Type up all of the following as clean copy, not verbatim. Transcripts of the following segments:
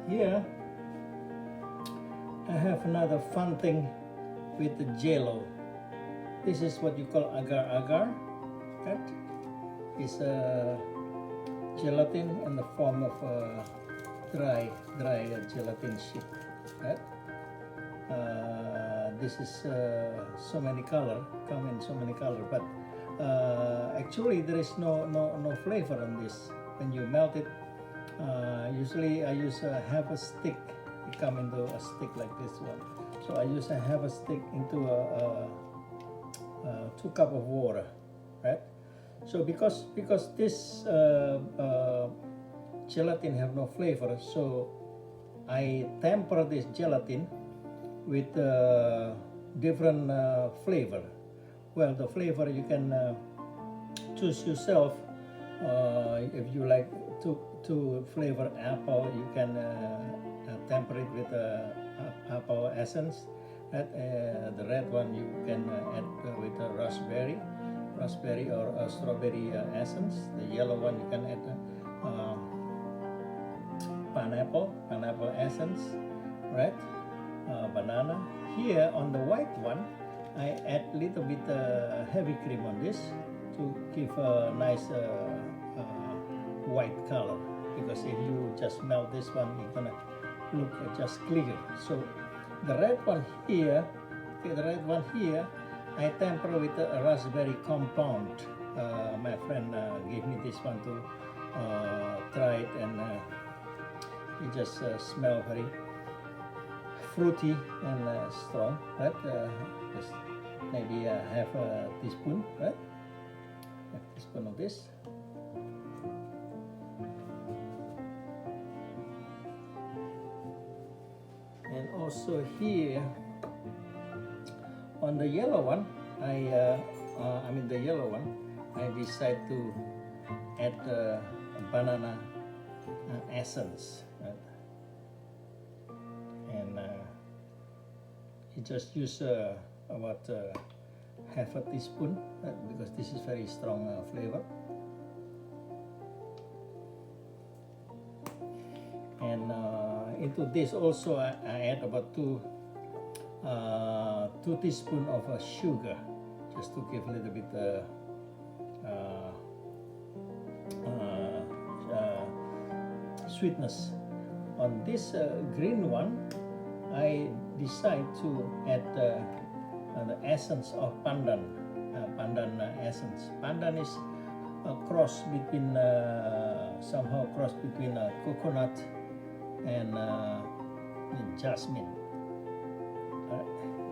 here I have another fun thing with the jello. This is what you call agar. That is a gelatin in the form of a dry gelatin sheet. Right? This is so many color, come in so many color, but actually there is no flavor on this. When you melt it, usually I use half a stick. It come into a stick like this one. So I use a half a stick into a 2 cup of water, right? So because this gelatin have no flavor, so I temper this gelatin with different flavor. Well, the flavor you can choose yourself. If you like to flavor apple, you can temper it with apple essence. The red one you can add with raspberry or strawberry essence. The yellow one you can add pineapple essence, right? Banana. Here on the white one, I add little bit heavy cream on this to give a nice white color. Because if you just melt this one, it's gonna look just clear. So the red one here, I temper with a raspberry compound. My friend gave me this one to try it, and it just smell very fruity and strong. Right? Just maybe half a teaspoon. Right? Half a teaspoon of this. And also here on the yellow one, I decide to add banana essence, right? And you just use about half a teaspoon, because this is very strong flavor. And into this also I add about 2 teaspoons of sugar, just to give a little bit sweetness. On this green one, I decide to add the essence of pandan essence. Pandan is a cross between somehow cross between coconut and jasmine.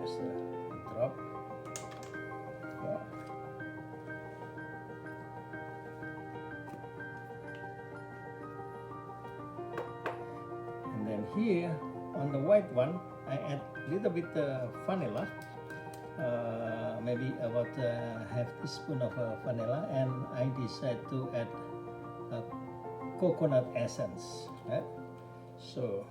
Just a drop. Yeah. And then here on the white one, I add a little bit vanilla, maybe about half teaspoon of vanilla, and I decide to add coconut essence. Right? So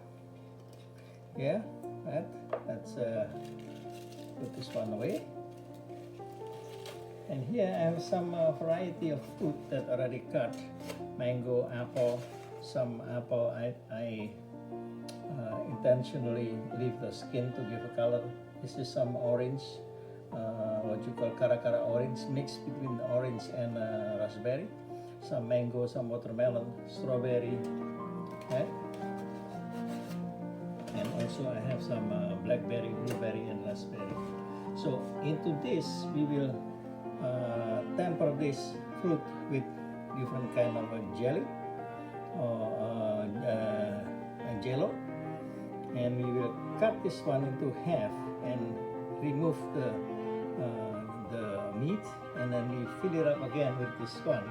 yeah, right. Let's put this one away. And here I have some variety of fruit that already cut. Mango, apple. Some apple I intentionally leave the skin to give a color. This is some orange, what you call cara orange, mixed between the orange and raspberry. Some mango, some watermelon, strawberry. Okay. And also I have some blackberry, blueberry, and raspberry. So into this we will temper this fruit with different kind of jelly or jello, and we will cut this one into half and remove the meat, and then we fill it up again with this one,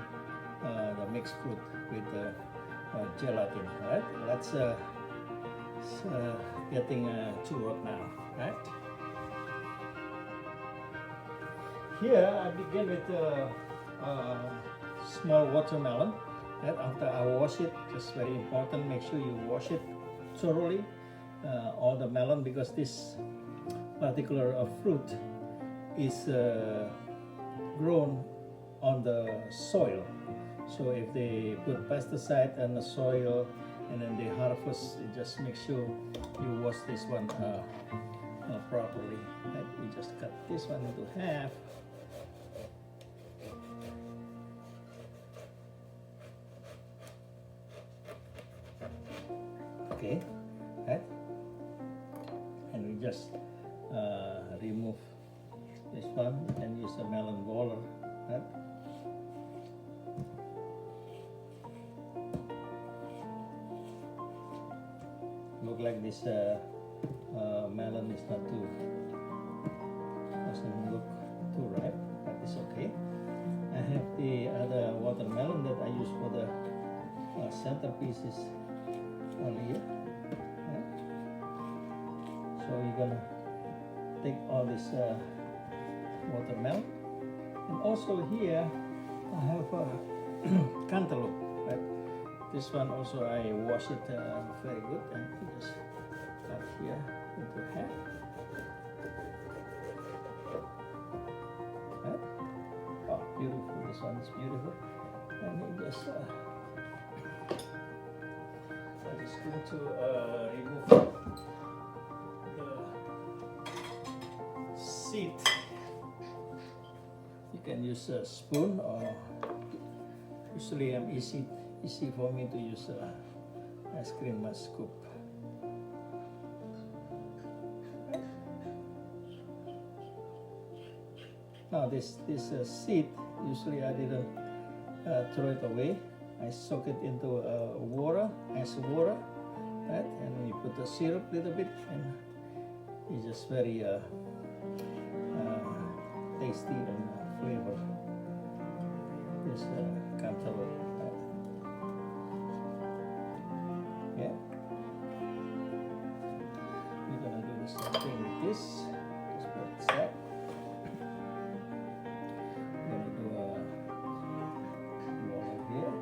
the mixed fruit with the gelatin. Right? Let's getting to work now, right? Here I begin with a small watermelon. Right? After I wash it, just very important, make sure you wash it thoroughly, all the melon, because this particular fruit is grown on the soil. So if they put pesticide in the soil and then they harvest harvest, you just make sure you wash this one properly. Right? We just cut this one into half. Okay, right? And we just remove this one and use a melon baller, right? Look like this melon is not too, doesn't look too ripe, but it's okay. I have the other watermelon that I use for the centerpieces earlier. Right? So you're gonna take all this watermelon, and also here I have cantaloupe. Right? This one also I wash it very good, and just cut here into half. Right? Oh, beautiful! This one is beautiful, and we just I'm just going to remove the seed. You can use a spoon, or usually easy for me to use ice cream scoop. Now this seed, usually I didn't throw it away. I soak it into ice water, right? And you put the syrup a little bit, and it's just very tasty and flavor. This cantaloupe. Yeah. We're gonna do the same thing with this. Just put it aside. We're gonna do a roll here.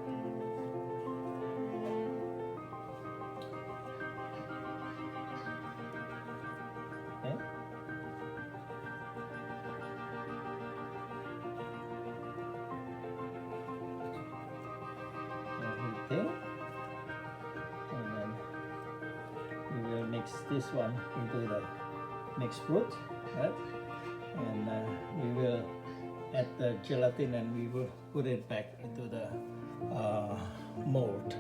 Okay. Everything. Mix this one into the mixed fruit, right? And we will add the gelatin, and we will put it back into the mold.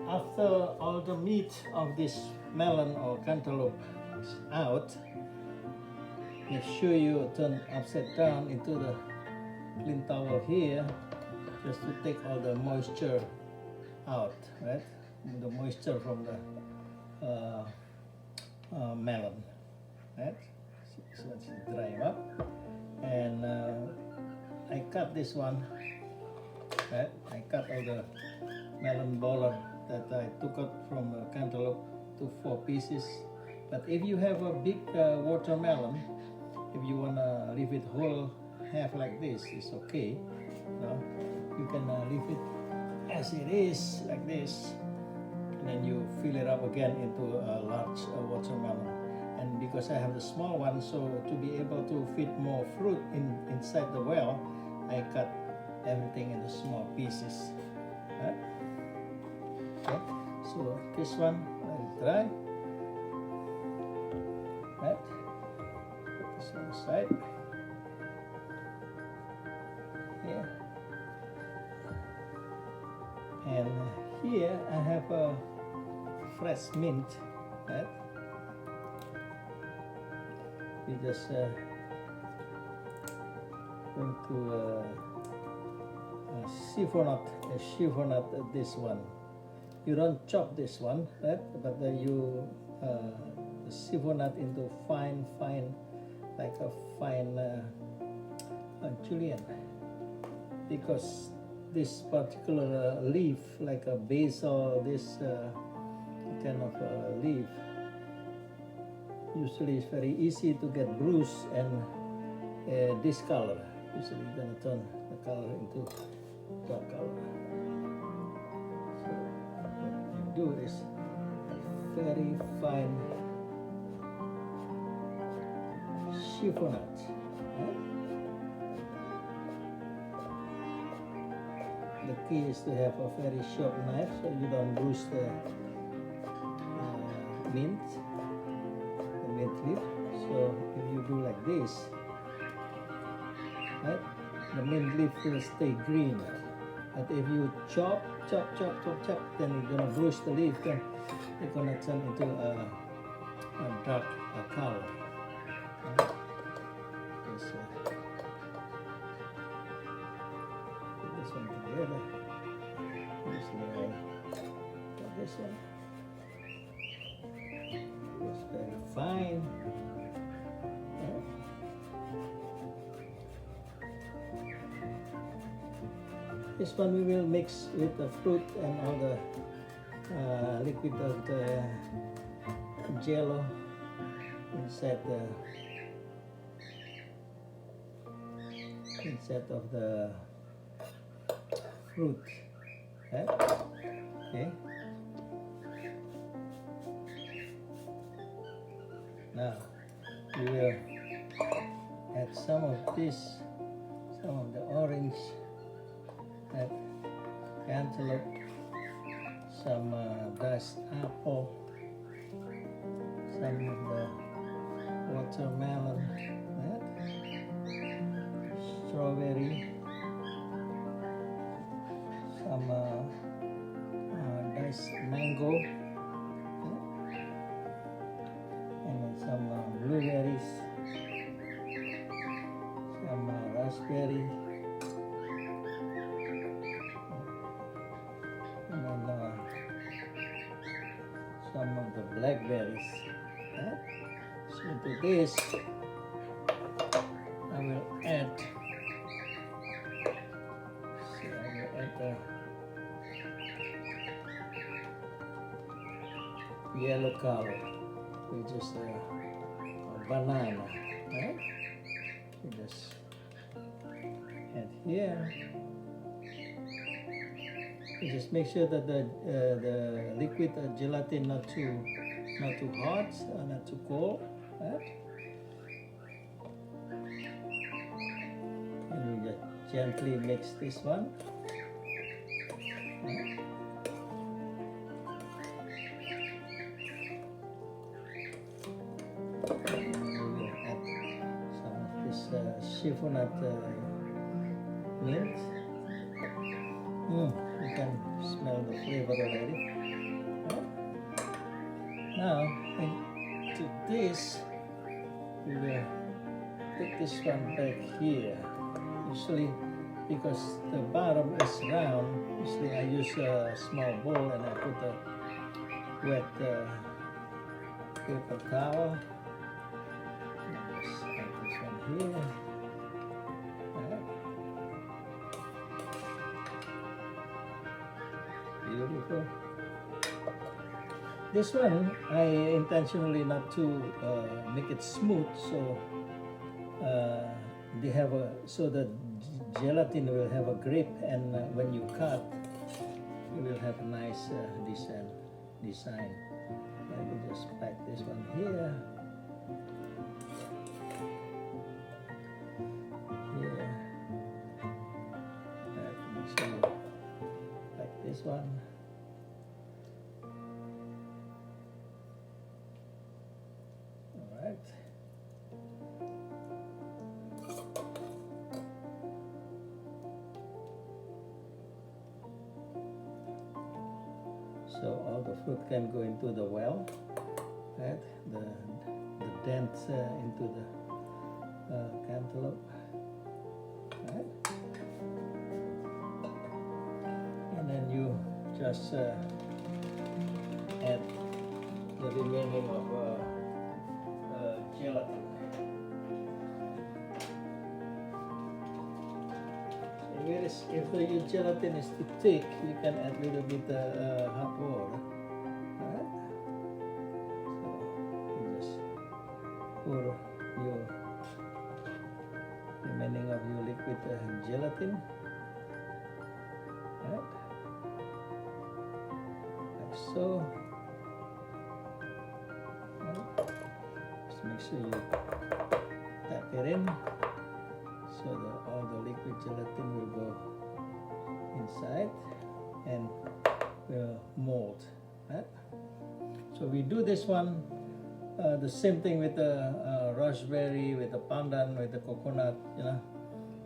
After all the meat of this melon or cantaloupe is out, make sure you turn upside down into the clean towel here, just to take all the moisture out, right? The moisture from the melon, right? So let's dry them up, and I cut this one, right? I cut all the melon baller that I took out from the cantaloupe to 4 pieces. But if you have a big watermelon, if you wanna leave it whole half like this, it's okay. No? You can leave it as it is like this. And then you fill it up again into a large watermelon. And because I have the small one, so to be able to fit more fruit inside the well, I cut everything into small pieces. Right? Okay. So this one, let it dry. Right? Put this on the side. Yeah. And here I have a fresh mint, right? We just going to chiffonade this one. You don't chop this one, right? But you chiffonade into fine, like a fine julienne, because this particular leaf, like a basil, this kind of leaf, usually it's very easy to get bruised and discolor. Usually you're gonna turn the color into dark color. So what you do is very fine chiffonade. Right? The key is to have a very sharp knife so you don't bruise the mint leaf. So if you do like this, right, the mint leaf will stay green. But if you chop, then you're gonna bruise the leaf, then it's gonna turn into a dark color. Right? Just, put this one together. This one. It's very fine. This one we will mix with the fruit and all the liquid of the jello inside of the fruit. Right? Okay. Now we will add some of this, some of the orange, that cantaloupe, some diced apple, some of the watermelon, that strawberry, some diced mango, and then some blueberries, some raspberry, and then some of the blackberries. So to this I will add the yellow color, which is a banana. Right? You just add here. You just make sure that the liquid gelatin not too hot or not too cold. Right? And you just gently mix this one. Right? Chiffonade mint. You can smell the flavor already. Right? Now, into this, we will put this one back here. Usually, because the bottom is round, usually I use a small bowl and I put a wet paper towel. Just add this one here. Beautiful. This one I intentionally not to make it smooth, so they have so the gelatin will have a grip, and when you cut, you will have a nice design. I will just pack this one here. So like this one. All right. So all the fruit can go into the well, right? The dent into the cantaloupe, right? And then you just add the remaining of gelatin. If the gelatin is too thick, you can add a little bit hot water. Alright? So you just pour your remaining of your liquid gelatin. Right? Like so. Right? Just make sure you tap it in so that all the liquid gelatin will go inside and we'll mold. Right? So we do this one the same thing with the raspberry, with the pandan, with the coconut, you know.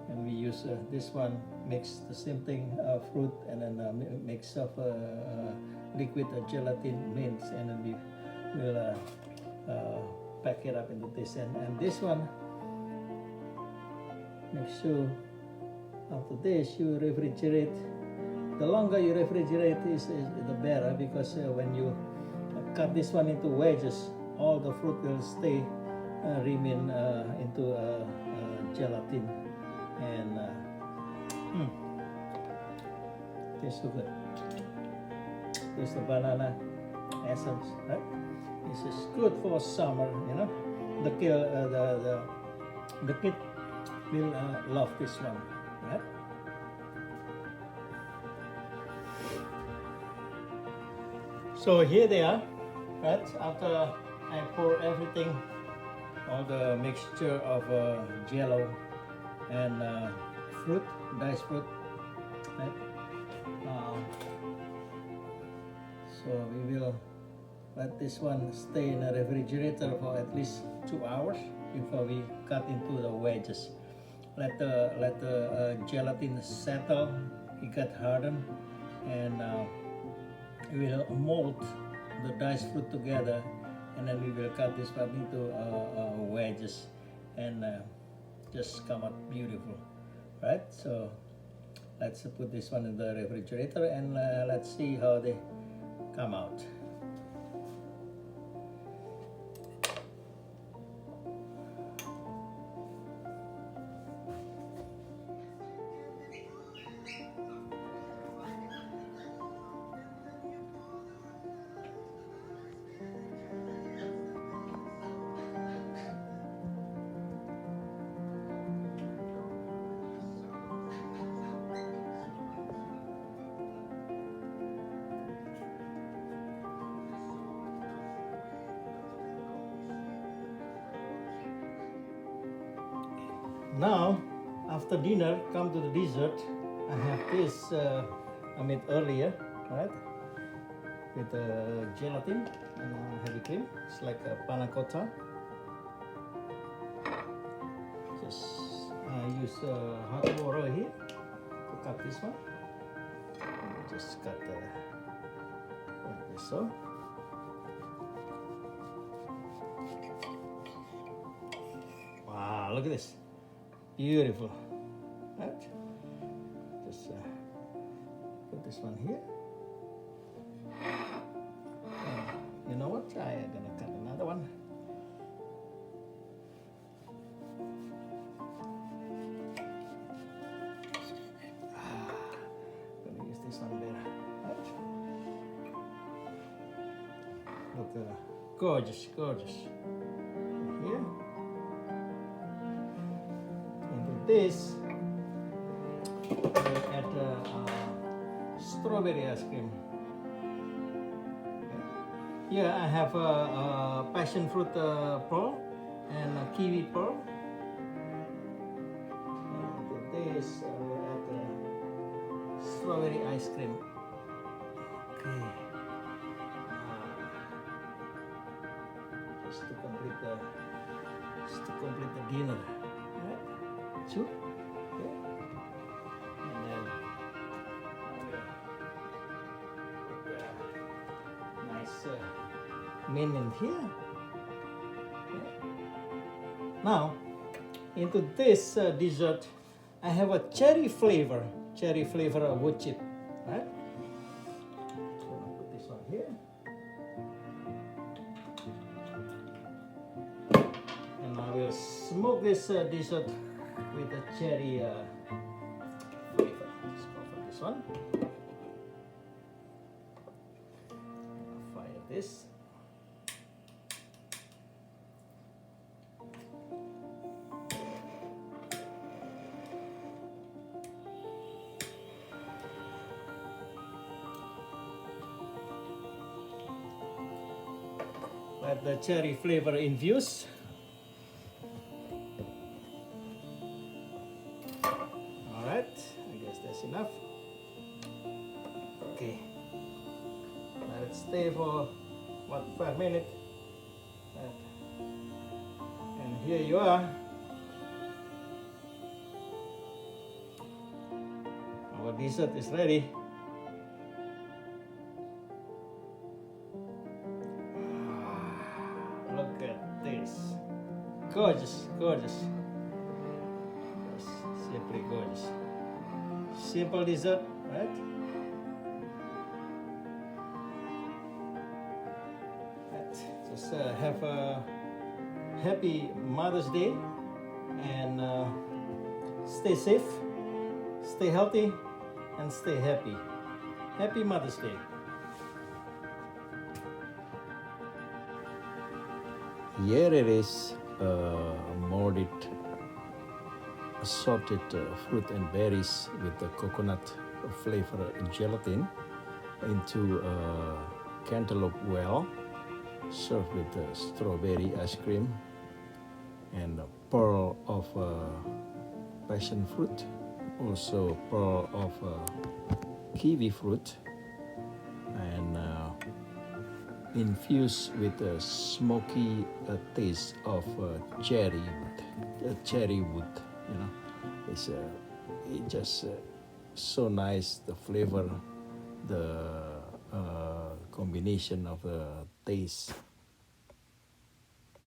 And we use this one, mix the same thing, fruit, and then mix of liquid gelatin mints, and then we will pack it up into this. And this one, make sure after this you refrigerate. The longer you refrigerate is the better, because when you cut this one into wedges, all the fruit will stay remain into gelatin, and tastes so good. There's the banana essence, right? This is good for summer, you know. The kid will love this one, right? So here they are, right? After I pour everything, all the mixture of jello and fruit, diced fruit, right? So we will let this one stay in the refrigerator for at least 2 hours before we cut into the wedges. Let the gelatin settle, it got hardened, and we will mold the diced fruit together, and then we will cut this one into wedges, and just come out beautiful, right? So let's put this one in the refrigerator, and let's see how they come out. Now, after dinner, come to the dessert. I have this I made earlier, right? With gelatin and heavy cream. It's like a panna cotta. Just use hot water here to cut this one. And just cut like this, so. Wow, look at this. Beautiful, right? Just put this one here. You know what? I'm gonna cut another one. Gonna use this one better, right? Look, gorgeous, gorgeous. Here. This at strawberry ice cream. Okay. Here I have a passion fruit pearl and a kiwi pearl. And this at strawberry ice cream. Okay. Just to complete the dinner. Right? Two. Okay. And then nice mint in here. Okay. Now, into this dessert, I have a cherry flavor of wood chip. Right? So I'll put this one here. And I will smoke this dessert with a cherry flavor. Let's go for this one. I'll fire this. Let the cherry flavor infuse. I guess that's enough. stay for what, 5 minutes. And here you are. Our dessert is ready. Look at this. Gorgeous, gorgeous. Yes, simply gorgeous. Simple dessert, right? Just have a happy Mother's Day and stay safe, stay healthy, and stay happy. Happy Mother's Day. Here it is, molded assorted fruit and berries with the coconut flavor gelatin into cantaloupe well, served with strawberry ice cream and a pearl of passion fruit, also pearl of kiwi fruit, and infused with a smoky taste of cherry wood. You know, it's it just so nice. The flavor, the combination of the taste